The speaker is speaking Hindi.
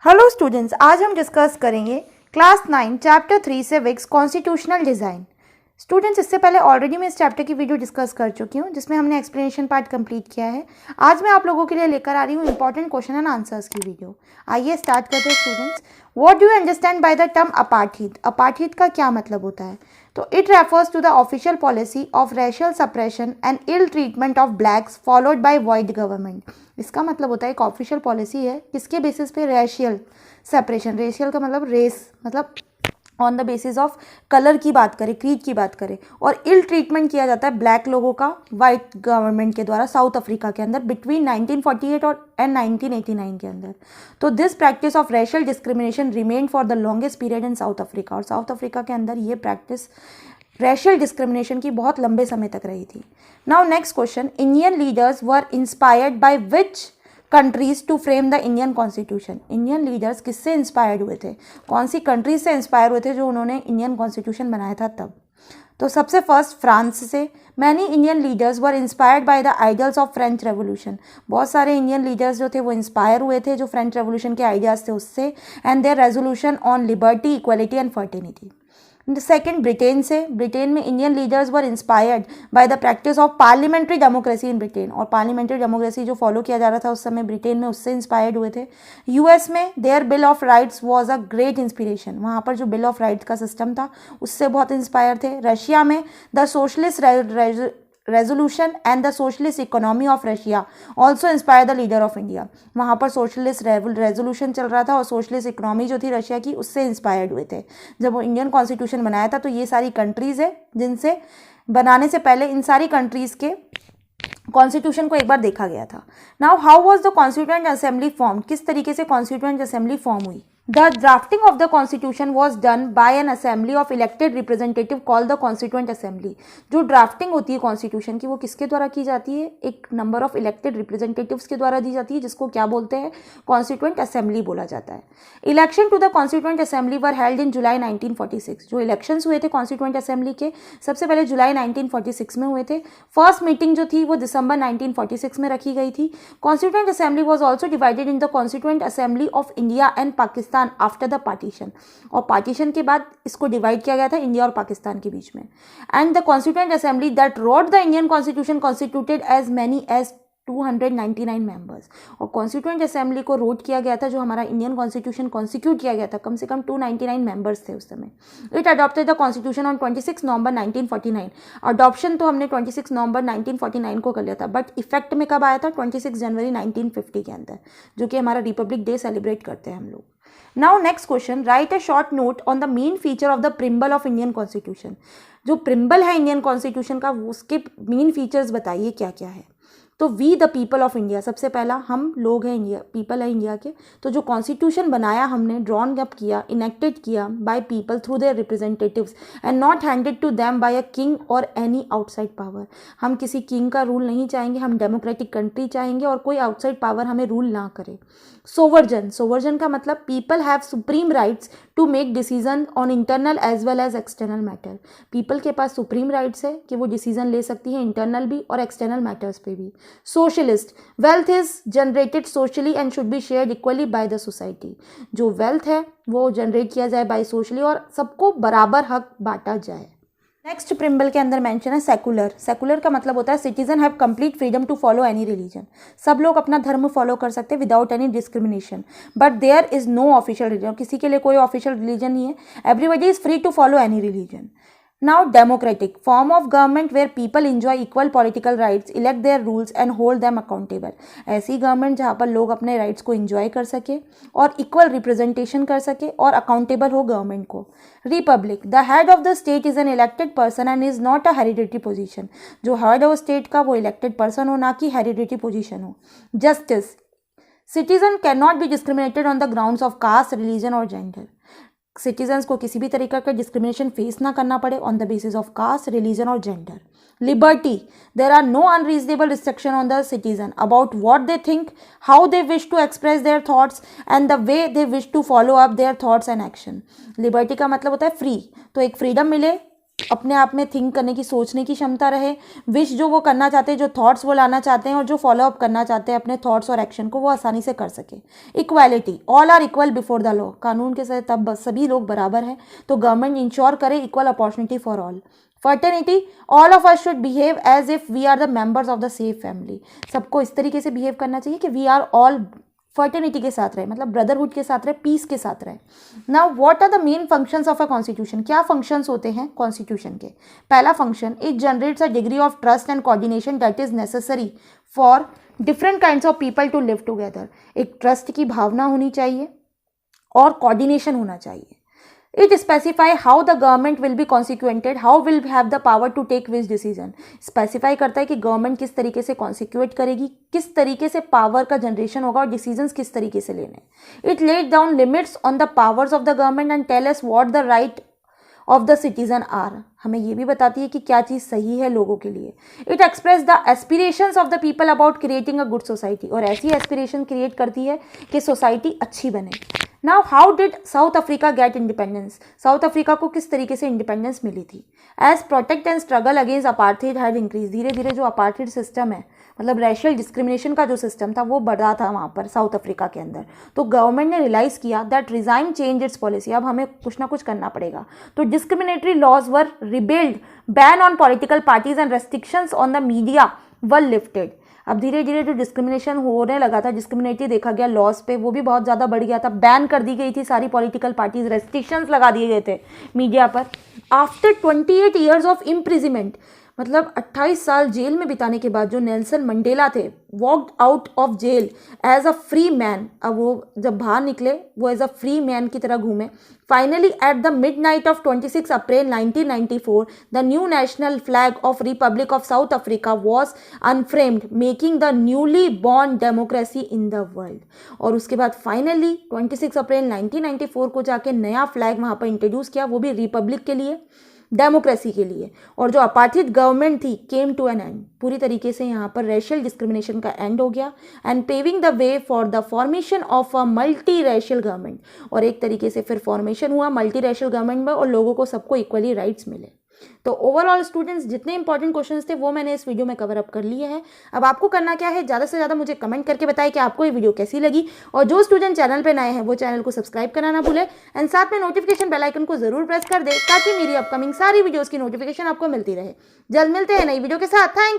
हेलो स्टूडेंट्स, आज हम डिस्कस करेंगे class 9 chapter 3 civics constitutional design. Students, इससे पहले ऑलरेडी मैं इस चैप्टर की वीडियो डिस्कस कर चुकी हूँ जिसमें हमने एक्सप्लेनेशन पार्ट कंप्लीट किया है। आज मैं आप लोगों के लिए लेकर आ रही हूँ इंपॉर्टेंट क्वेश्चन एंड आंसर्स की वीडियो। आइए स्टार्ट करते हैं students. What do you understand by the term apartheid? Apartheid का क्या मतलब होता है? तो it refers to the official policy of racial suppression and ill treatment of blacks followed by white government. इसका मतलब होता है एक ऑफिशियल पॉलिसी है किसके बेसिस पे? Racial separation. रेशियल का मतलब रेस, मतलब on the basis of colour की बात करें, क्रीड की बात करें, और इल ट्रीटमेंट किया जाता है ब्लैक लोगों का वाइट गवर्नमेंट के द्वारा साउथ अफ्रीका के अंदर बिटवीन 1948 और 1989 के अंदर। तो this practice of racial discrimination remain for the longest period in south Africa. और साउथ अफ्रीका के अंदर ये प्रैक्टिस रेशियल डिस्क्रिमिनेशन की बहुत लंबे समय तक रही थी। Now next question, Indian leaders were inspired by which countries to frame the Indian constitution? Indian leaders किससे इंस्पायर्ड हुए थे? कौन सी कंट्रीज से इंस्पायर हुए थे जो उन्होंने इंडियन कॉन्स्टिट्यूशन बनाया था तब? तो सबसे फर्स्ट फ्रांस से। Many Indian leaders were inspired by the ideals of French revolution. बहुत सारे इंडियन लीडर्स जो थे वो इंस्पायर हुए थे जो फ्रेंच रेवोल्यूशन के आइडियाज थे उससे, and their revolution on liberty, equality and fraternity. Second, Britain से। ब्रिटेन में Indian leaders were inspired by the practice of parliamentary democracy in Britain. और पार्लियामेंट्री डेमोक्रेसी जो फॉलो किया जा रहा था उस समय ब्रिटेन में, उससे इंस्पायर्ड हुए थे। यूएस में their bill of rights was a great inspiration. वहाँ पर जो बिल ऑफ राइट्स का सिस्टम था उससे बहुत इंस्पायर थे। रशिया में the socialist revolution and the socialist economy of Russia also inspire the leader of India. वहाँ पर सोशलिस्ट रेजोल्यूशन चल रहा था और सोशलिस्ट इकोनॉमी जो थी रशिया की उससे इंस्पायर्ड हुए थे जब वो इंडियन कॉन्स्टिट्यूशन बनाया था। तो ये सारी कंट्रीज़ है जिनसे बनाने से पहले इन सारी कंट्रीज़ के कॉन्स्टिट्यूशन को एक बार देखा गया था। Now how was the constituent assembly form? किस तरीके से कॉन्स्टिट्यूएंट असेंबली फॉर्म हुई? The drafting of the constitution was done by an assembly of elected representative called the constituent assembly। जो ड्राफ्टिंग होती है कॉन्स्टिट्यूशन की वो किसके द्वारा की जाती है? एक नंबर ऑफ इलेक्टेड रिप्रेजेंटेटिव्स के द्वारा दी जाती है जिसको क्या बोलते हैं? कॉन्स्टिट्यूएंट असेंबली बोला जाता है। Election to the constituent assembly were held in July 1946। जो इलेक्शंस हुए थे कॉन्स्टिट्यूएंट असेंबली के सबसे पहले जुलाई 1946 में हुए थे। फर्स्ट मीटिंग जो थी वो दिसंबर 1946 में रखी गई थी। Constituent assembly was also divided in the constituent assembly of India and Pakistan after the partition. और पार्टीशन के बाद इसको डिवाइड किया गया था इंडिया और पाकिस्तान के बीच में। And the constituent assembly that wrote the Indian constitution constituted as many as 299 members. और कॉन्स्टिट्यूएंट असेंबली को रोट किया गया था, जो हमारा इंडियन कॉन्स्टिट्यूशन कॉन्स्टिट्यूट किया गया था, कम से कम 299 मेंबर्स थे उस समय। It adopted the constitution on 26 November 1949। Adoption तो हमने 26 नवंबर 1949 को कर लिया था, बट इफेक्ट में कब आया था? 26 जनवरी 1950 के अंदर, जो कि हमारा रिपब्लिक डे सेलिब्रेट करते हैं हम लोग। Now next question, write a short note on the main feature of the preamble of Indian constitution. जो प्रिम्बल है इंडियन कॉन्स्टिट्यूशन का उसके मेन फीचर्स बताइए क्या क्या है। तो we the people of India, सबसे पहला हम लोग हैं इंडिया, पीपल है इंडिया के। तो जो कॉन्स्टिट्यूशन बनाया हमने, ड्रॉन अप किया, इनेक्टेड किया by people through their representatives and not handed to them by a king और एनी आउटसाइड पावर। हम किसी किंग का रूल नहीं चाहेंगे, हम डेमोक्रेटिक कंट्री चाहेंगे और कोई आउटसाइड पावर हमें रूल ना करे। सोवर्जन, सोवर्जन का मतलब people have supreme rights to make decision on internal as well as external matter. People के पास सुप्रीम राइट्स है कि वो डिसीजन ले सकती है इंटरनल भी और एक्सटर्नल मैटर्स पे भी। Socialist, wealth is generated socially and should be shared equally by the society. जो वेल्थ है वो जनरेट किया जाए बाय सोशली और सबको बराबर हक बांटा जाए। नेक्स्ट प्रिम्बल के अंदर मेंशन है सेकुलर। सेकुलर का मतलब होता है citizen have complete freedom to follow any religion. सब लोग अपना धर्म फॉलो कर सकते हैं without any discrimination, but there is no official religion. किसी के लिए कोई ऑफिशियल रिलीजन नहीं है, everybody is free to follow any religion. Now democratic, form of government where people enjoy equal political rights, elect their rules and hold them accountable। ऐसी गवर्नमेंट जहाँ पर लोग अपने राइट्स को enjoy कर सके और इक्वल रिप्रेजेंटेशन कर सके और अकाउंटेबल हो गवर्नमेंट को। Republic, the head of the state is an elected person and is not a hereditary position. जो हेड ऑफ स्टेट का वो इलेक्टेड पर्सन हो, ना कि हेरिडिटरी पोजीशन हो। Justice, citizen can not be discriminated on the grounds of caste, religion और जेंडर। सिटीजन्स को किसी भी तरीके का डिस्क्रिमिनेशन फेस ना करना पड़े on the basis of caste, religion और gender. Liberty, there are no unreasonable restriction on the citizen about what they think, how they wish to express their thoughts and the way they wish to follow up their thoughts and action. Liberty का मतलब होता है फ्री, तो एक फ्रीडम मिले अपने आप में थिंक करने की, सोचने की क्षमता रहे, विश जो वो करना चाहते हैं, जो थॉट्स वो लाना चाहते हैं और जो फॉलोअप करना चाहते हैं अपने थॉट्स और एक्शन को, वो आसानी से कर सके। Equality, all are equal before the law, कानून के साथ तब सभी लोग बराबर हैं, तो गवर्नमेंट इंश्योर करे equal opportunity for all. Fraternity, all of us should behave as if we are the members of the same family, सबको इस तरीके से बिहेव करना चाहिए कि वी आर ऑल फर्टर्निटी के साथ रहे, मतलब ब्रदरहुड के साथ रहे, पीस के साथ रहे। Now what are the main functions of a constitution, क्या फंक्शंस होते हैं कॉन्स्टिट्यूशन के? पहला function, it generates a degree of trust and coordination that is necessary for different kinds of people to live together, एक ट्रस्ट की भावना होनी चाहिए और कोऑर्डिनेशन होना चाहिए। It specify how the government will be constituted, how will have the power to take which decision. Specify करता है कि गवर्नमेंट किस तरीके से कॉन्स्टिट्यूट करेगी, किस तरीके से पावर का जनरेशन होगा और डिसीजंस किस तरीके से लेने। It lay down limits on the powers of the government and tell us what the right of the citizen are, हमें ये भी बताती है कि क्या चीज़ सही है लोगों के लिए। It express the aspirations of the people about creating a good society, और ऐसी एस्पिरेशन क्रिएट करती है कि सोसाइटी अच्छी बने। Now how did South Africa get independence, South Africa को किस तरीके से इंडिपेंडेंस मिली थी? As protest and struggle against apartheid had increase, धीरे धीरे जो अपार्थाइड सिस्टम है, मतलब रेशियल डिस्क्रिमिनेशन का जो सिस्टम था वो बढ़ा था वहाँ पर साउथ अफ्रीका के अंदर, तो गवर्नमेंट ने रियलाइज़ किया that regime change its policy, अब हमें कुछ ना कुछ करना पड़ेगा। तो discriminatory laws were repealed, ban on political parties and restrictions on the media were lifted. अब धीरे धीरे जो डिस्क्रिमिनेशन होने लगा था, डिस्क्रिमिनेटरी देखा गया लॉज पे, वो भी बहुत ज़्यादा बढ़ गया था, बैन कर दी गई थी सारी पॉलिटिकल पार्टीज, रेस्ट्रिक्शंस लगा दिए गए थे मीडिया पर। आफ्टर 28 ईयर्स ऑफ इम्प्रिजमेंट, मतलब 28 साल जेल में बिताने के बाद जो नेल्सन मंडेला थे, walked out of jail as a free man, अब वो जब बाहर निकले वो एज अ फ्री मैन की तरह घूमे। Finally at the midnight of 26 April 1994 the new national flag of republic of South Africa was unframed, making the newly born democracy in the world. और उसके बाद फाइनली 26 अप्रैल 1994 को जाके नया फ्लैग वहाँ पर इंट्रोड्यूस किया, वो भी रिपब्लिक के लिए, डेमोक्रेसी के लिए। और जो अपार्थित गवर्नमेंट थी केम टू एन एंड, पूरी तरीके से यहाँ पर रेशियल डिस्क्रिमिनेशन का एंड हो गया, and paving the way for the formation of a multi racial government, और एक तरीके से फिर फॉर्मेशन हुआ मल्टी रेशियल गवर्नमेंट में और लोगों को सबको इक्वली राइट्स मिले। तो ओवरऑल स्टूडेंट्स जितने इंपॉर्टेंट क्वेश्चंस थे वो मैंने इस वीडियो में कवर अप कर लिए हैं। अब आपको करना क्या है, ज़्यादा से ज़्यादा मुझे कमेंट करके बताएं कि आपको ये वीडियो कैसी लगी, और जो स्टूडेंट चैनल पे नए हैं वो चैनल को सब्सक्राइब करना ना भूले, एंड साथ में नोटिफिकेशन बेल आइकन को जरूर प्रेस कर दे ताकि मेरी अपकमिंग सारी वीडियोज़ की नोटिफिकेशन आपको मिलती रहे। जल्द मिलते हैं नई वीडियो के साथ। Thank you.